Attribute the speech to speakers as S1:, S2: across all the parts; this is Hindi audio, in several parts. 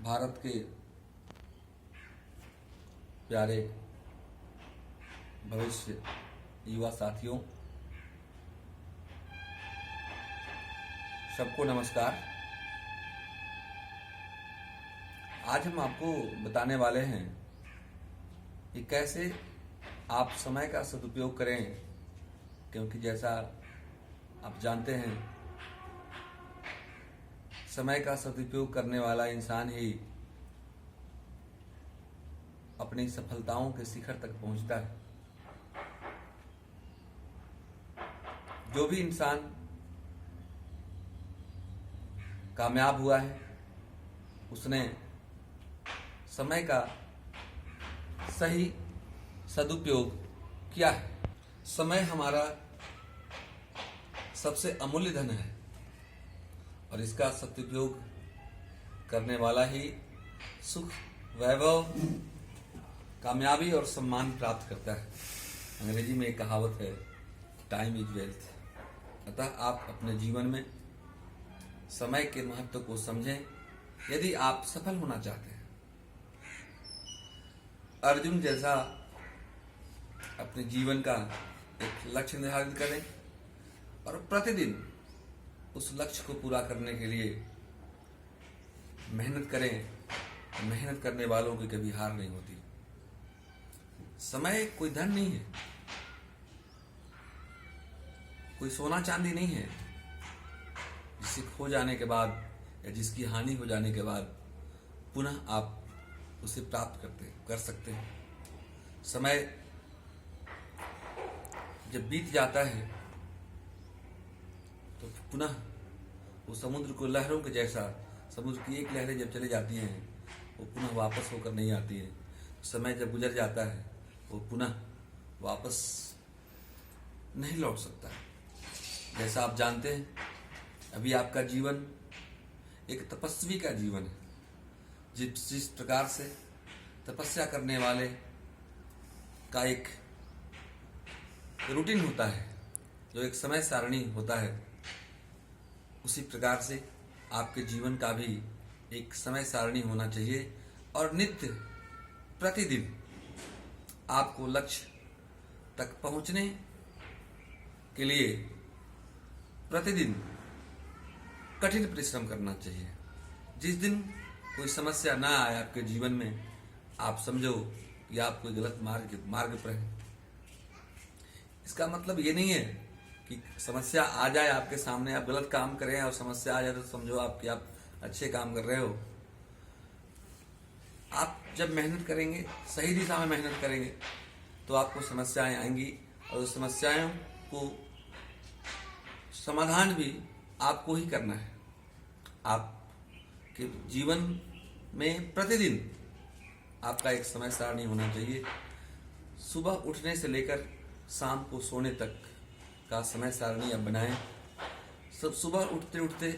S1: भारत के प्यारे भविष्य युवा साथियों, सबको नमस्कार। आज हम आपको बताने वाले हैं कि कैसे आप समय का सदुपयोग करें, क्योंकि जैसा आप जानते हैं समय का सदुपयोग करने वाला इंसान ही अपनी सफलताओं के शिखर तक पहुंचता है। जो भी इंसान कामयाब हुआ है उसने समय का सही सदुपयोग किया है। समय हमारा सबसे अमूल्य धन है और इसका सदुपयोग करने वाला ही सुख, वैभव, कामयाबी और सम्मान प्राप्त करता है। अंग्रेजी में एक कहावत है, टाइम इज वेल्थ। अतः आप अपने जीवन में समय के महत्व को समझें यदि आप सफल होना चाहते हैं। अर्जुन जैसा अपने जीवन का एक लक्ष्य निर्धारित करें और प्रतिदिन उस लक्ष्य को पूरा करने के लिए मेहनत करें। मेहनत करने वालों की कभी हार नहीं होती। समय कोई धन नहीं है, कोई सोना चांदी नहीं है जिसे खो जाने के बाद या जिसकी हानि हो जाने के बाद पुनः आप उसे प्राप्त कर सकते हैं। समय जब बीत जाता है तो पुनः वो समुद्र को लहरों के जैसा, समुद्र की एक लहरें जब चले जाती हैं वो पुनः वापस होकर नहीं आती है। समय जब गुजर जाता है वो पुनः वापस नहीं लौट सकता। जैसा आप जानते हैं अभी आपका जीवन एक तपस्वी का जीवन है। जिस प्रकार से तपस्या करने वाले का एक रूटीन होता है, जो एक समय सारणी होता है, उसी प्रकार से आपके जीवन का भी एक समय सारणी होना चाहिए और नित्य प्रतिदिन आपको लक्ष्य तक पहुंचने के लिए प्रतिदिन कठिन परिश्रम करना चाहिए। जिस दिन कोई समस्या ना आए आपके जीवन में, आप समझो कि आप कोई गलत मार्ग पर हैं। इसका मतलब ये नहीं है कि समस्या आ जाए आपके सामने, आप गलत काम करें और समस्या आ जाए तो समझो आप अच्छे काम कर रहे हो। आप जब मेहनत करेंगे, सही दिशा में मेहनत करेंगे, तो आपको समस्याएं आएंगी और उस समस्याओं को समाधान भी आपको ही करना है। आपके जीवन में प्रतिदिन आपका एक समय सारणी होना चाहिए। सुबह उठने से लेकर शाम को सोने तक का समय सारणी आप बनाएं। सब सुबह उठते उठते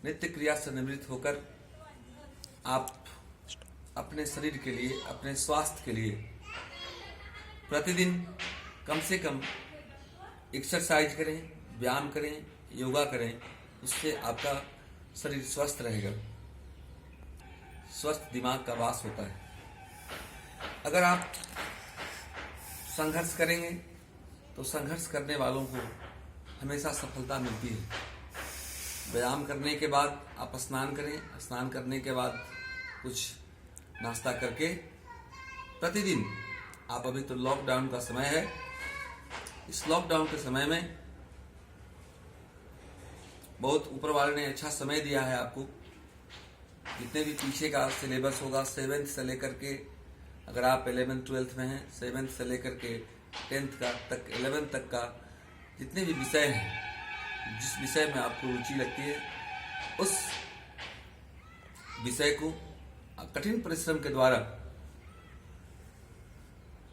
S1: नित्य क्रिया से निवृत्त होकर आप अपने शरीर के लिए, अपने स्वास्थ्य के लिए प्रतिदिन कम से कम एक्सरसाइज करें, व्यायाम करें, योगा करें। उससे आपका शरीर स्वस्थ रहेगा, स्वस्थ दिमाग का वास होता है। अगर आप संघर्ष करेंगे तो संघर्ष करने वालों को हमेशा सफलता मिलती है। व्यायाम करने के बाद आप स्नान करें, स्नान करने के बाद कुछ नाश्ता करके प्रतिदिन आप, अभी तो लॉकडाउन का समय है, इस लॉकडाउन के समय में बहुत ऊपर वाले ने अच्छा समय दिया है आपको। जितने भी पीछे का सिलेबस होगा 7th से लेकर के, अगर आप 11th 12th में हैं, 7th से लेकर के 10th का तक, 11th तक का जितने भी विषय हैं, जिस विषय में आपको रुचि लगती है उस विषय को कठिन परिश्रम के द्वारा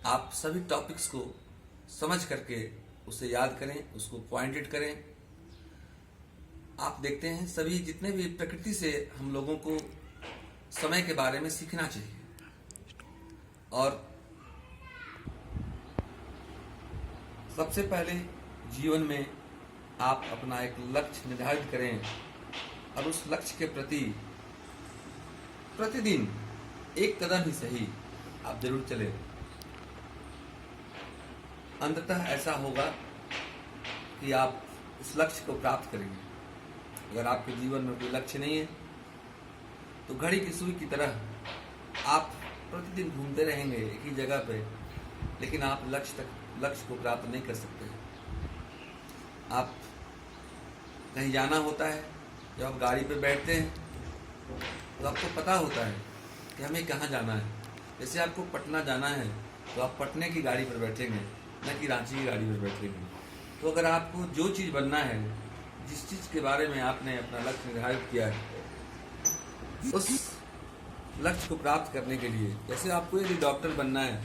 S1: आप सभी टॉपिक्स को समझ करके उसे याद करें, उसको पॉइंटेड करें। आप देखते हैं सभी जितने भी प्रकृति से हम लोगों को समय के बारे में सीखना चाहिए और सबसे पहले जीवन में आप अपना एक लक्ष्य निर्धारित करें और उस लक्ष्य के प्रति प्रतिदिन एक कदम ही सही आप जरूर चलें। अंततः ऐसा होगा कि आप उस लक्ष्य को प्राप्त करेंगे। अगर आपके जीवन में कोई लक्ष्य नहीं है तो घड़ी की सुई की तरह आप प्रतिदिन घूमते रहेंगे एक ही जगह पे, लेकिन आप लक्ष्य को प्राप्त नहीं कर सकते। आप कहीं जाना होता है, जब आप गाड़ी पे बैठते हैं तो आपको पता होता है कि हमें कहाँ जाना है। जैसे आपको पटना जाना है तो आप पटने की गाड़ी पर बैठेंगे, न कि रांची की गाड़ी पर बैठेंगे। तो अगर आपको जो चीज़ बनना है, जिस चीज़ के बारे में आपने अपना लक्ष्य निर्धारित किया है, उस लक्ष्य को प्राप्त करने के लिए, जैसे आपको यदि डॉक्टर बनना है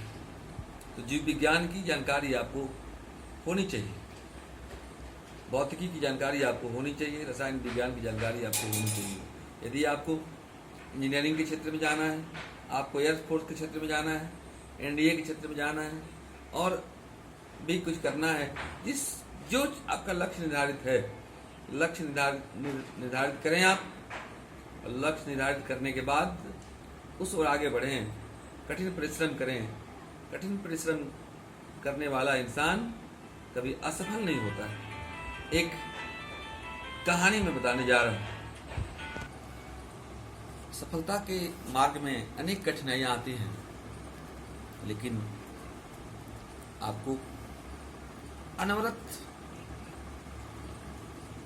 S1: तो जीव विज्ञान की जानकारी आपको होनी चाहिए, भौतिकी की जानकारी आपको होनी चाहिए, रसायन विज्ञान की जानकारी आपको होनी चाहिए। यदि आपको इंजीनियरिंग के क्षेत्र में जाना है, आपको एयरफोर्स के क्षेत्र में जाना है, एनडीए के क्षेत्र में जाना है और भी कुछ करना है, जो आपका लक्ष्य निर्धारित है, लक्ष्य निर्धारित करें आप। लक्ष्य निर्धारित करने के बाद उस ओर आगे बढ़ें, कठिन परिश्रम करें। कठिन परिश्रम करने वाला इंसान कभी असफल नहीं होता है। एक कहानी में बताने जा रहा हूं। सफलता के मार्ग में अनेक कठिनाइयां आती हैं, लेकिन आपको अनवरत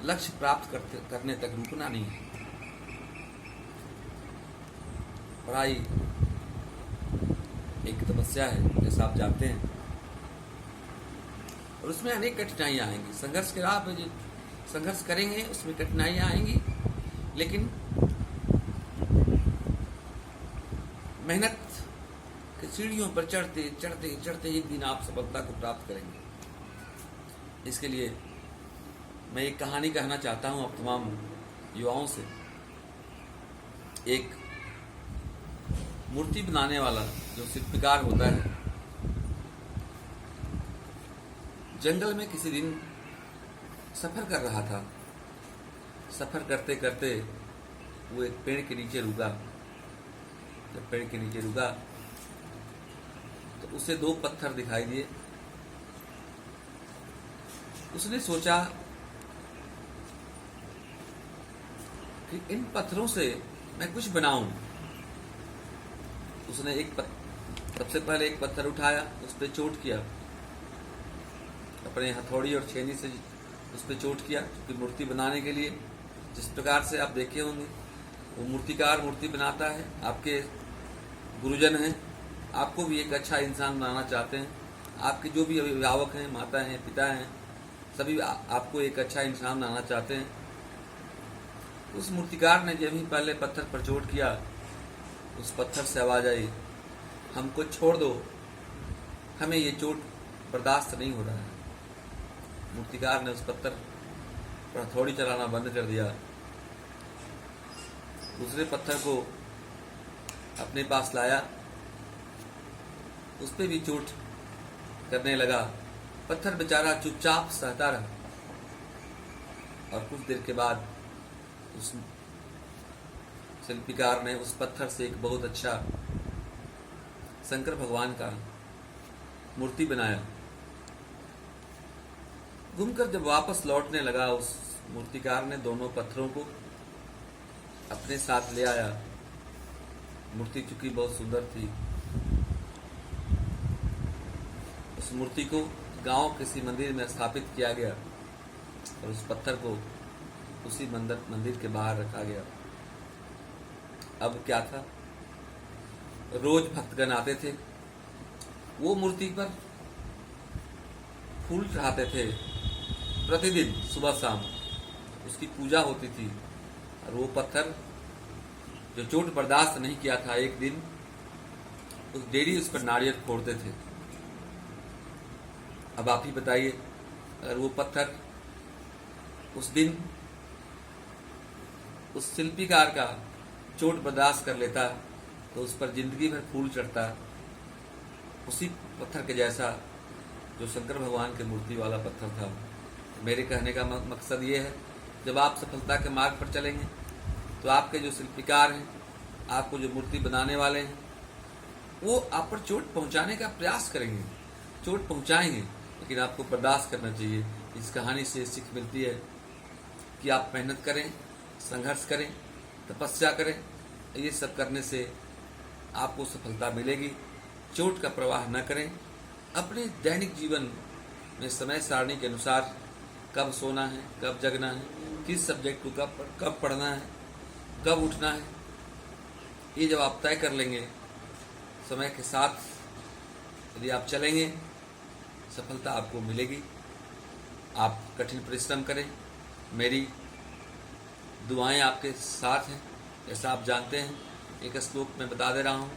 S1: लक्ष्य प्राप्त करने तक रुकना नहीं है। पढ़ाई एक तपस्या है, जैसा आप जानते हैं, और उसमें अनेक कठिनाइयां आएंगी। संघर्ष के राह पे संघर्ष करेंगे, उसमें कठिनाइयां आएंगी, लेकिन मेहनत की सीढ़ियों पर चढ़ते चढ़ते चढ़ते एक दिन आप सफलता को प्राप्त करेंगे। इसके लिए मैं एक कहानी कहना चाहता हूं आप तमाम युवाओं से। एक मूर्ति बनाने वाला जो शिल्पकार होता है, जंगल में किसी दिन सफर कर रहा था। सफर करते करते वो एक पेड़ के नीचे रुका। जब पेड़ के नीचे रुका तो उसे 2 पत्थर दिखाई दिए। उसने सोचा कि इन पत्थरों से मैं कुछ बनाऊं। उसने सबसे पहले एक पत्थर उठाया, उस पर चोट किया, अपने हथौड़ी और छेनी से उस पर चोट किया। क्योंकि मूर्ति बनाने के लिए जिस प्रकार से आप देखे होंगे, वो मूर्तिकार मूर्ति बनाता है। आपके गुरुजन हैं, आपको भी एक अच्छा इंसान बनाना चाहते हैं। आपके जो भी अभिभावक हैं, माता हैं, पिता हैं, सभी आपको एक अच्छा इंसान बनाना चाहते हैं। उस मूर्तिकार ने जब ही पहले पत्थर पर चोट किया, उस पत्थर से आवाज आई, हमको छोड़ दो, हमें ये चोट बर्दाश्त नहीं हो रहा है। मूर्तिकार ने उस पत्थर पर हथौड़ी चलाना बंद कर दिया। दूसरे पत्थर को अपने पास लाया, उस पर भी चोट करने लगा। पत्थर बेचारा चुपचाप सहता रहा और कुछ देर के बाद उस शिल्पकार ने उस पत्थर से एक बहुत अच्छा शंकर भगवान का मूर्ति बनाया। घूमकर जब वापस लौटने लगा, उस मूर्तिकार ने दोनों पत्थरों को अपने साथ ले आया। मूर्ति चूंकि बहुत सुंदर थी, उस मूर्ति को गांव किसी मंदिर में स्थापित किया गया और उस पत्थर को उसी मंदिर के बाहर रखा गया। अब क्या था, रोज भक्तगण आते थे, वो मूर्ति पर फूल चढ़ाते थे। प्रतिदिन सुबह शाम उसकी पूजा होती थी और वो पत्थर जो चोट बर्दाश्त नहीं किया था, एक दिन उस डेली उस पर नारियल फोड़ते थे। अब आप ही बताइए, अगर वो पत्थर उस दिन उस शिल्पीकार का चोट बर्दाश्त कर लेता तो उस पर जिंदगी भर फूल चढ़ता, उसी पत्थर के जैसा जो शंकर भगवान के मूर्ति वाला पत्थर था। मेरे कहने का मकसद ये है, जब आप सफलता के मार्ग पर चलेंगे तो आपके जो शिल्पीकार हैं, आपको जो मूर्ति बनाने वाले हैं वो आप पर चोट पहुंचाने का प्रयास करेंगे, चोट पहुंचाएंगे, लेकिन आपको बर्दाश्त करना चाहिए। इस कहानी से सीख मिलती है कि आप मेहनत करें, संघर्ष करें, तपस्या करें। ये सब करने से आपको सफलता मिलेगी। चोट का प्रवाह न करें। अपने दैनिक जीवन में समय सारणी के अनुसार कब सोना है, कब जगना है, किस सब्जेक्ट को कब पढ़ना है, कब उठना है, ये जब आप तय कर लेंगे समय के साथ, यदि आप चलेंगे, सफलता आपको मिलेगी। आप कठिन परिश्रम करें। मेरी दुआएं आपके साथ हैं, जैसा आप जानते हैं। एक श्लोक में बता दे रहा हूँ,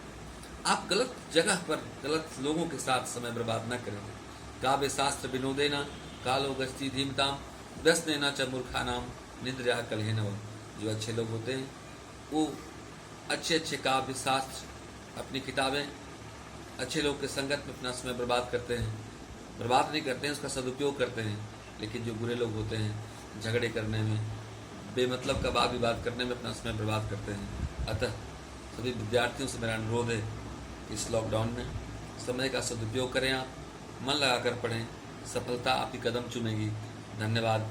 S1: आप गलत जगह पर गलत लोगों के साथ समय बर्बाद न करें। काव्य शास्त्र विनोदेना कालो गस्ती धीमताम व्यसनेना च मूर्खानाम निद्रा कलहेनव। जो अच्छे लोग होते हैं वो अच्छे काव्य शास्त्र, अपनी किताबें, अच्छे लोग के संगत में अपना समय बर्बाद करते हैं। बर्बाद नहीं करते हैं, उसका सदुपयोग करते हैं। लेकिन जो बुरे लोग होते हैं झगड़े करने में, बेमतलब का वाद विवाद करने में अपना समय बर्बाद करते हैं। अतः सभी विद्यार्थियों से मेरा अनुरोध है, इस लॉकडाउन में समय का सदुपयोग करें। आप मन लगाकर पढ़ें, सफलता आपकी कदम चूमेगी। धन्यवाद।